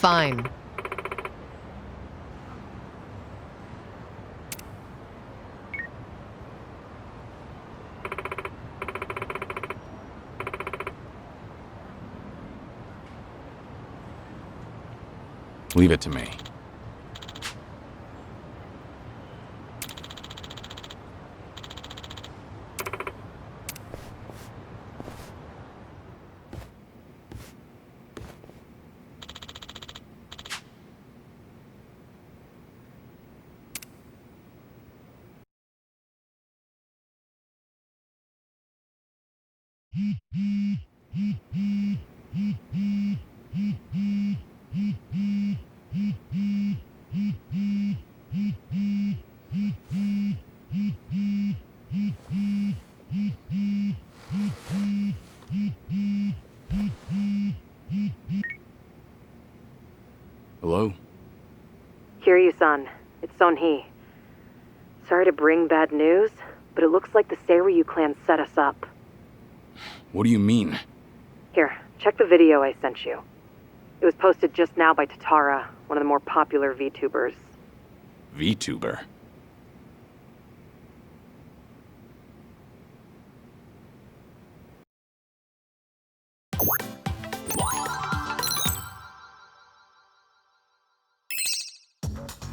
Fine. Leave it to me. Hello? Kiryu-san, it's Son-hee. Sorry to bring bad news, but it looks like the Seiryu clan set us up. What do you mean? Here, check the video I sent you. It was posted just now by Tatara, one of the more popular VTubers. VTuber?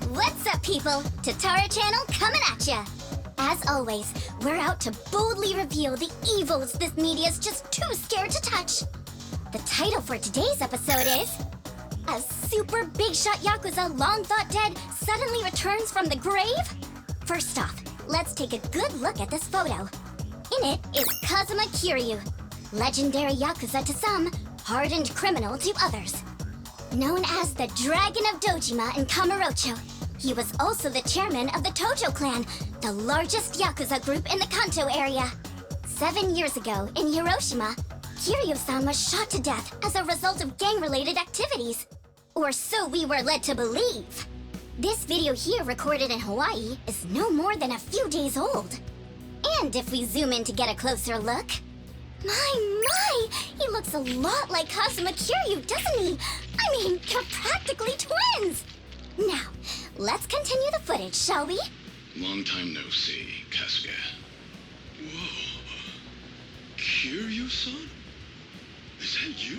What's up, people? Tatara Channel coming at ya! As always, we're out to boldly reveal the evils this media's just too scared to touch. The title for today's episode is... A super big shot Yakuza long thought dead suddenly returns from the grave? First off, let's take a good look at this photo. In it is Kazuma Kiryu, legendary Yakuza to some, hardened criminal to others. Known as the Dragon of Dojima in Kamurocho, he was also the chairman of the Tojo clan, the largest Yakuza group in the Kanto area. 7 years ago, in Hiroshima, Kiryu-san was shot to death as a result of gang-related activities. Or so we were led to believe. This video here, recorded in Hawaii, is no more than a few days old. And if we zoom in to get a closer look... My! He looks a lot like Kazuma Kiryu, doesn't he? I mean, they're practically twins! Now, let's continue the footage, shall we? Long time no see, Kasuga. Whoa. Kiryu-san? Is that you?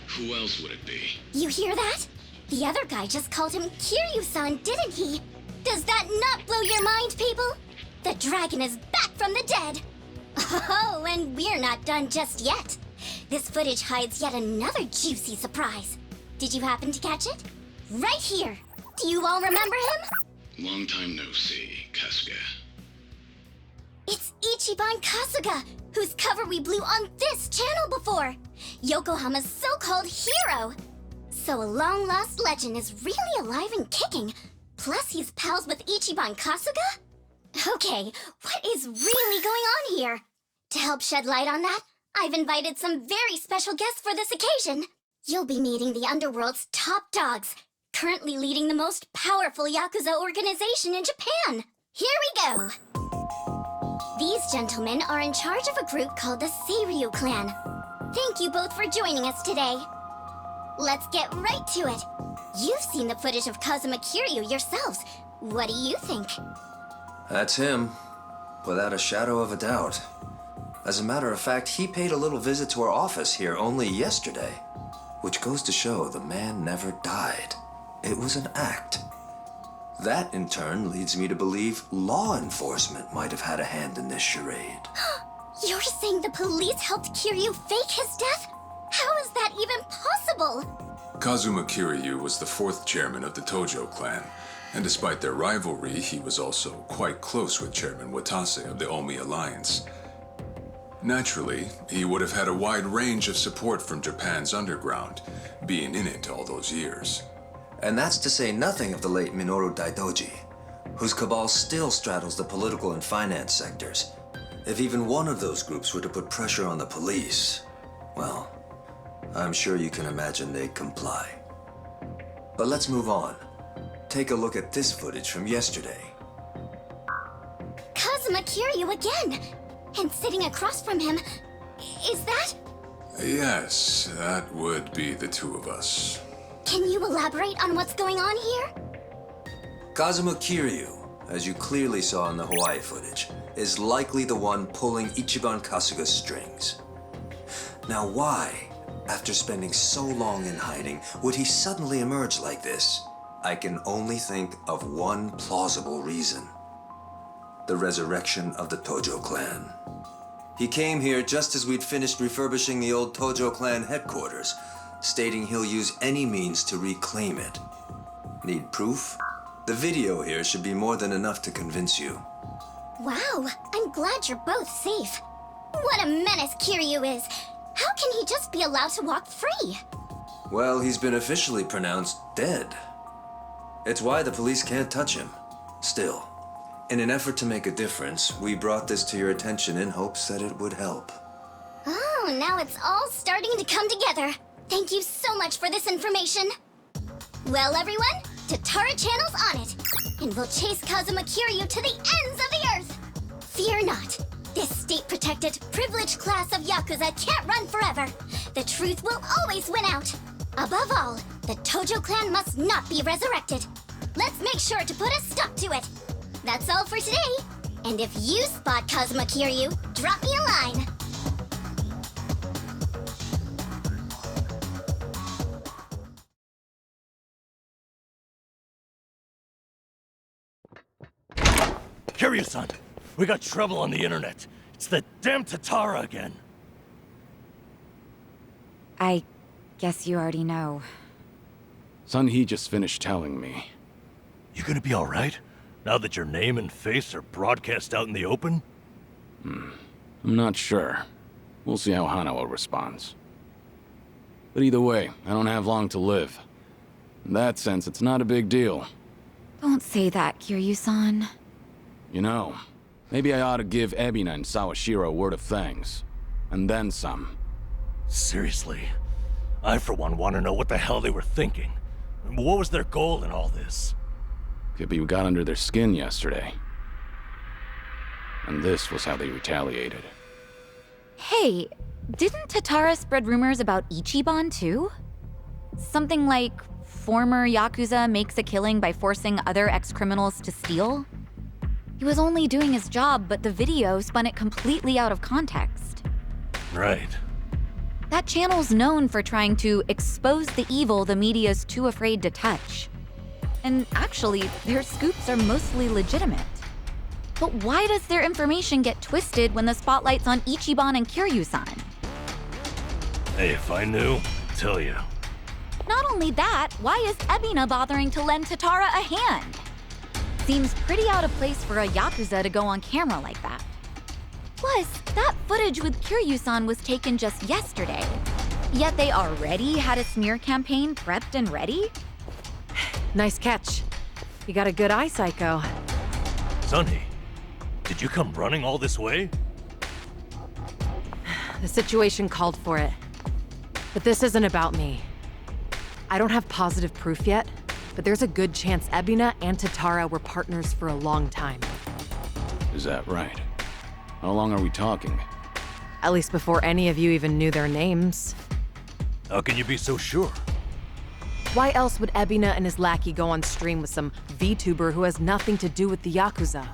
Who else would it be? You hear that? The other guy just called him Kiryu-san, didn't he? Does that not blow your mind, people? The dragon is back from the dead! Oh, and we're not done just yet. This footage hides yet another juicy surprise. Did you happen to catch it? Right here! Do you all remember him? Long time no see, Kasuga. It's Ichiban Kasuga, whose cover we blew on this channel before. Yokohama's so-called hero. So a long-lost legend is really alive and kicking. Plus he's pals with Ichiban Kasuga? Okay, what is really going on here? To help shed light on that, I've invited some very special guests for this occasion. You'll be meeting the underworld's top dogs, currently leading the most powerful Yakuza organization in Japan. Here we go! These gentlemen are in charge of a group called the Seiryu clan. Thank you both for joining us today. Let's get right to it. You've seen the footage of Kazuma Kiryu yourselves. What do you think? That's him, without a shadow of a doubt. As a matter of fact, he paid a little visit to our office here only yesterday, which goes to show the man never died. It was an act. That, in turn, leads me to believe law enforcement might have had a hand in this charade. You're saying the police helped Kiryu fake his death? How is that even possible? Kazuma Kiryu was the fourth chairman of the Tojo clan, and despite their rivalry, he was also quite close with Chairman Watase of the Omi Alliance. Naturally, he would have had a wide range of support from Japan's underground, being in it all those years. And that's to say nothing of the late Minoru Daidoji, whose cabal still straddles the political and finance sectors. If even one of those groups were to put pressure on the police, well, I'm sure you can imagine they'd comply. But let's move on. Take a look at this footage from yesterday. Kazuma Kiryu again! And sitting across from him, is that... Yes, that would be the two of us. Can you elaborate on what's going on here? Kazuma Kiryu, as you clearly saw in the Hawaii footage, is likely the one pulling Ichiban Kasuga's strings. Now why, after spending so long in hiding, would he suddenly emerge like this? I can only think of one plausible reason. The resurrection of the Tojo clan. He came here just as we'd finished refurbishing the old Tojo clan headquarters, stating he'll use any means to reclaim it. Need proof? The video here should be more than enough to convince you. Wow, I'm glad you're both safe. What a menace Kiryu is. How can he just be allowed to walk free? Well, he's been officially pronounced dead. It's why the police can't touch him. Still, in an effort to make a difference, we brought this to your attention in hopes that it would help. Oh, now it's all starting to come together. Thank you so much for this information. Well, everyone, Tatara Channel's on it, and we'll chase Kazuma Kiryu to the ends of the earth. Fear not. This state-protected, privileged class of Yakuza can't run forever. The truth will always win out. Above all, the Tojo clan must not be resurrected. Let's make sure to put a stop to it. That's all for today. And if you spot Kazuma Kiryu, drop me a line. Kiryu-san, we got trouble on the internet. It's the damn Tatara again. I guess you already know. Sun-hee just finished telling me. You gonna be alright? Now that your name and face are broadcast out in the open? I'm not sure. We'll see how Hanawa responds. But either way, I don't have long to live. In that sense, it's not a big deal. Don't say that, Kiryu-san. You know, maybe I ought to give Ebina and Sawashiro a word of thanks. And then some. Seriously? I, for one, want to know what the hell they were thinking. What was their goal in all this? Could be we got under their skin yesterday. And this was how they retaliated. Hey, didn't Tatara spread rumors about Ichiban too? Something like former Yakuza makes a killing by forcing other ex-criminals to steal? He was only doing his job, but the video spun it completely out of context. Right. That channel's known for trying to expose the evil the media's too afraid to touch. And actually, their scoops are mostly legitimate. But why does their information get twisted when the spotlight's on Ichiban and Kiryu-san? Hey, if I knew, I'd tell you. Not only that, why is Ebina bothering to lend Tatara a hand? Seems pretty out of place for a Yakuza to go on camera like that. Plus, that footage with Kiryu-san was taken just yesterday. Yet they already had a smear campaign prepped and ready? Nice catch. You got a good eye, Psycho. Sunny, did you come running all this way? The situation called for it. But this isn't about me. I don't have positive proof yet, but there's a good chance Ebina and Tatara were partners for a long time. Is that right? How long are we talking? At least before any of you even knew their names. How can you be so sure? Why else would Ebina and his lackey go on stream with some VTuber who has nothing to do with the Yakuza?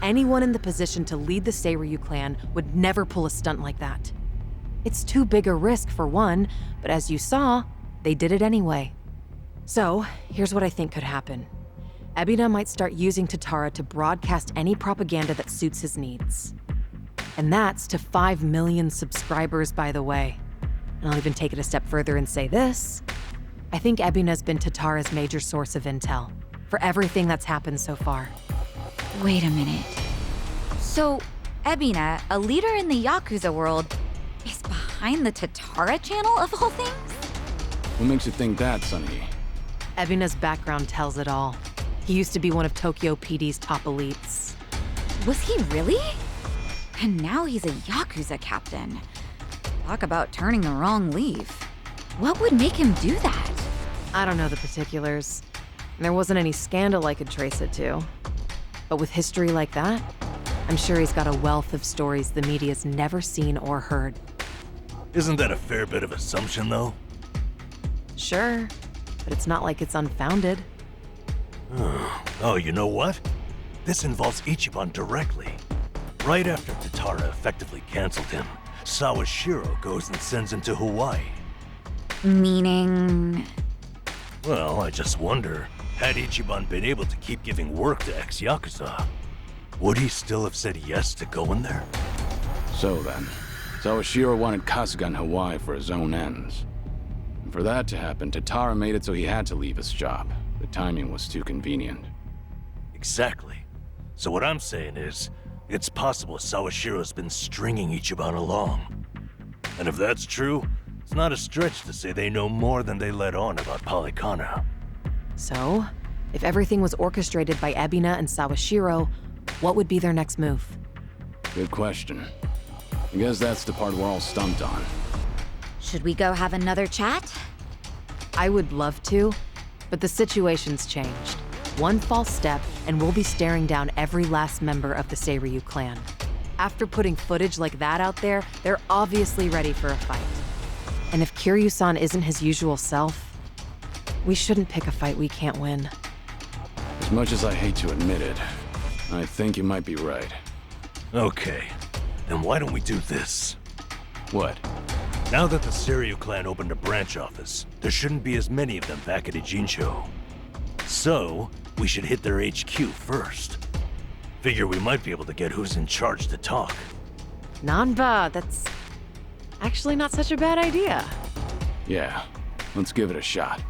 Anyone in the position to lead the Seiryu clan would never pull a stunt like that. It's too big a risk for one, but as you saw, they did it anyway. So, here's what I think could happen. Ebina might start using Tatara to broadcast any propaganda that suits his needs. And that's to 5 million subscribers, by the way. And I'll even take it a step further and say this. I think Ebina's been Tatara's major source of intel for everything that's happened so far. Wait a minute. So, Ebina, a leader in the Yakuza world, is behind the Tatara channel of all things? What makes you think that, Sunny? Ebina's background tells it all. He used to be one of Tokyo PD's top elites. Was he really? And now he's a Yakuza captain. Talk about turning the wrong leaf. What would make him do that? I don't know the particulars. There wasn't any scandal I could trace it to. But with history like that, I'm sure he's got a wealth of stories the media's never seen or heard. Isn't that a fair bit of assumption, though? Sure, but it's not like it's unfounded. Oh, you know what? This involves Ichiban directly. Right after Tatara effectively canceled him, Sawashiro goes and sends him to Hawaii. Meaning... Well, I just wonder, had Ichiban been able to keep giving work to ex-Yakuza, would he still have said yes to going there? So then, Sawashiro wanted Kasuga in Hawaii for his own ends. And for that to happen, Tatara made it so he had to leave his job. The timing was too convenient. Exactly. So what I'm saying is, it's possible Sawashiro's been stringing Ichiban along. And if that's true, it's not a stretch to say they know more than they let on about Polycana. So, if everything was orchestrated by Ebina and Sawashiro, what would be their next move? Good question. I guess that's the part we're all stumped on. Should we go have another chat? I would love to, but the situation's changed. One false step, and we'll be staring down every last member of the Seiryu clan. After putting footage like that out there, they're obviously ready for a fight. And if Kiryu-san isn't his usual self, we shouldn't pick a fight we can't win. As much as I hate to admit it, I think you might be right. Okay, then why don't we do this? What? Now that the Seiryu clan opened a branch office, there shouldn't be as many of them back at Ijincho. So, we should hit their HQ first. Figure we might be able to get who's in charge to talk. Nanba, that's actually not such a bad idea. Yeah, let's give it a shot.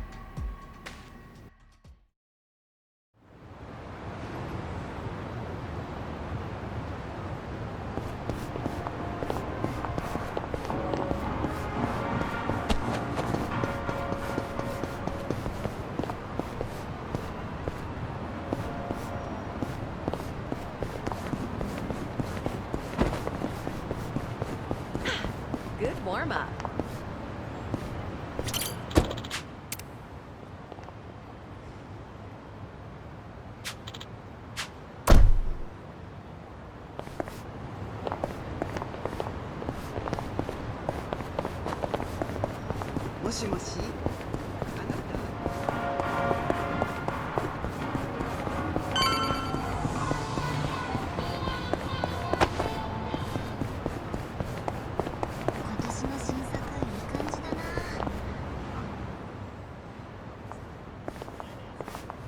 Good warm-up.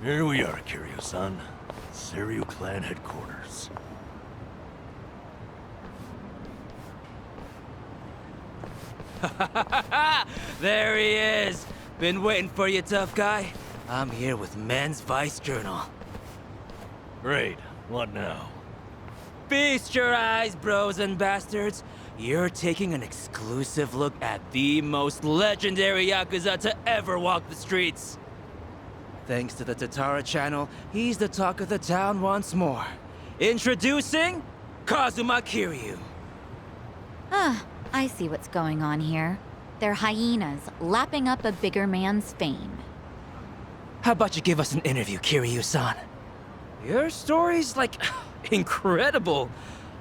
Here we are, Kiryu-san. Seiryu clan headquarters. There he is! Been waiting for you, tough guy. I'm here with Men's Vice Journal. Great. What now? Feast your eyes, bros and bastards. You're taking an exclusive look at the most legendary Yakuza to ever walk the streets. Thanks to the Tatara channel, he's the talk of the town once more. Introducing Kazuma Kiryu. I see what's going on here. They're hyenas lapping up a bigger man's fame. How about you give us an interview, Kiryu-san? Your story's, like, incredible.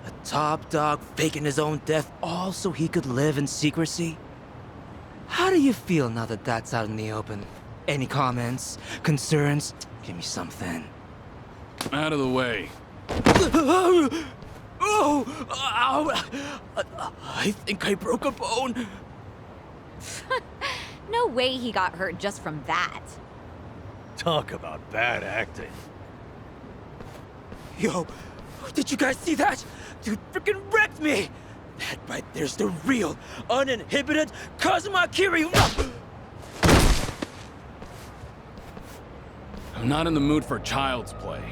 A top dog faking his own death all so he could live in secrecy. How do you feel now that that's out in the open? Any comments? Concerns? Give me something. Out of the way. Oh! Ow! I think I broke a bone. No way he got hurt just from that. Talk about bad acting. Yo, did you guys see that? Dude freaking wrecked me! That right there's the real, uninhibited Kazuma Kiryu! I'm not in the mood for child's play,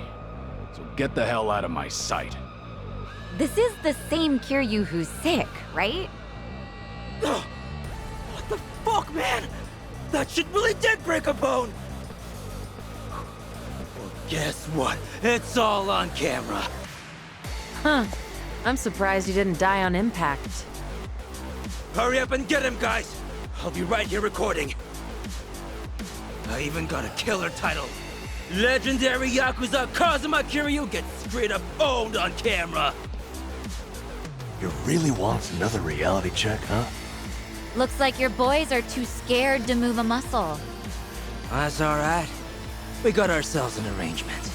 so get the hell out of my sight. This is the same Kiryu who's sick, right? What the fuck, man? That shit really did break a bone! Well, guess what? It's all on camera. Huh. I'm surprised you didn't die on impact. Hurry up and get him, guys! I'll be right here recording. I even got a killer title. Legendary Yakuza Kazuma Kiryu gets straight up owned on camera. You really want another reality check, huh? Looks like your boys are too scared to move a muscle. That's alright. We got ourselves an arrangement.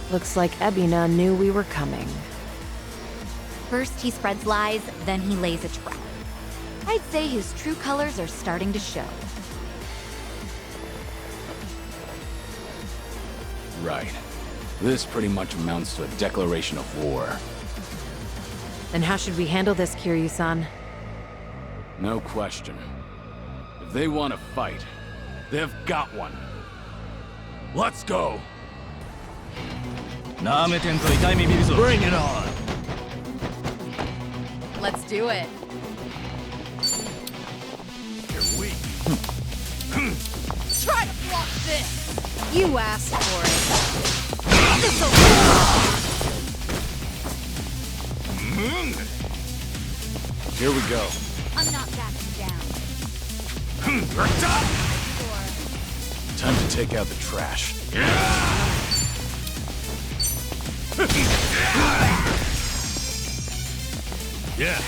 Looks like Ebina knew we were coming. First he spreads lies, then he lays a trap. I'd say his true colors are starting to show. Right. This pretty much amounts to a declaration of war. Then how should we handle this, Kiryu-san? No question. If they want to fight, they've got one. Let's go! Bring it on! Let's do it. You're weak. Try to block this! You asked for it. Here we go. I'm not backing down. Time to take out the trash. Yeah.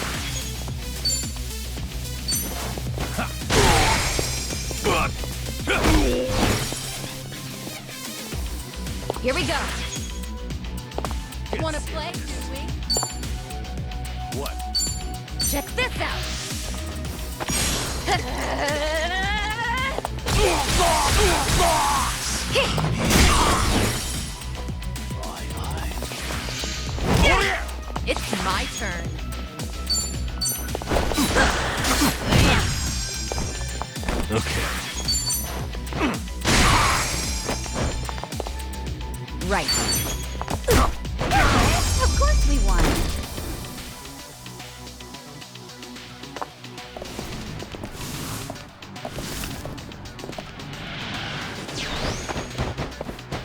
Here we go. Wanna play, do we? What? Check this out. It's my turn. Okay. Right. Of course we won.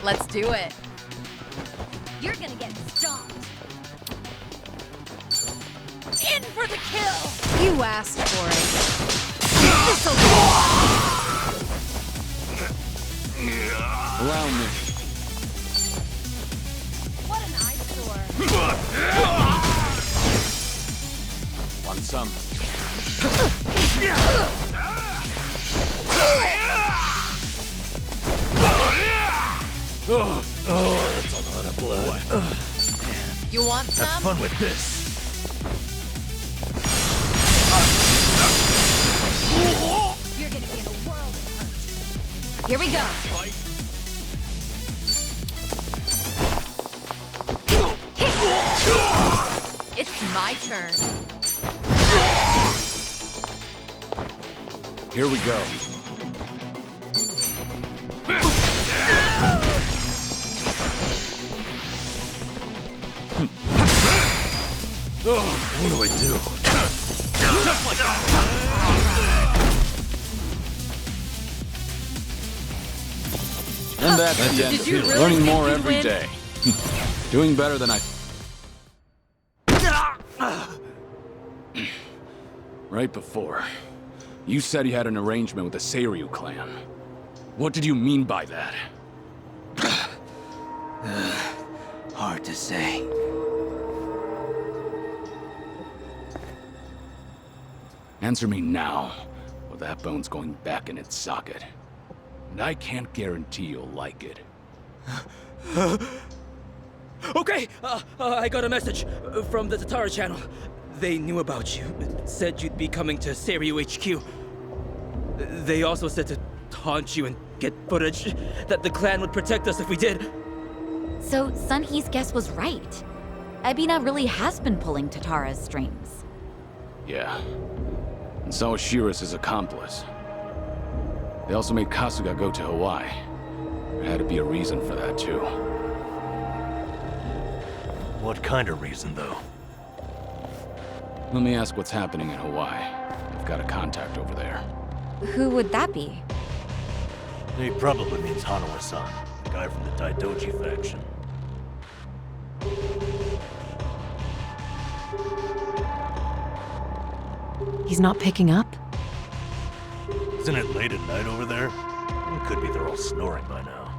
Let's do it. You're gonna get stomped. In for the kill! You asked for it. Allow me. What an eyesore. Want some? Oh, that's a lot of blood. You want Have some? fun with this. You're gonna be in a world of hurt. Here we go. It's my turn. Here we go. What do I do? And that's the end. Did you really Learning think more you'd every win? day. Doing better than I... Right before, you said you had an arrangement with the Seiryu clan. What did you mean by that? Hard to say. Answer me now, or that bone's going back in its socket. And I can't guarantee you'll like it. Okay, I got a message from the Tatara channel. They knew about you. Said you'd be coming to Seiryu HQ. They also said to taunt you and get footage that the clan would protect us if we did. So Sunhee's guess was right. Ebina really has been pulling Tatara's strings. Yeah. And so is Shira's his accomplice. They also made Kasuga go to Hawaii. There had to be a reason for that, too. What kind of reason, though? Let me ask what's happening in Hawaii. I've got a contact over there. Who would that be? He probably means Hanawa-san, the guy from the Daidoji faction. He's not picking up? Isn't it late at night over there? Could be they're all snoring by now.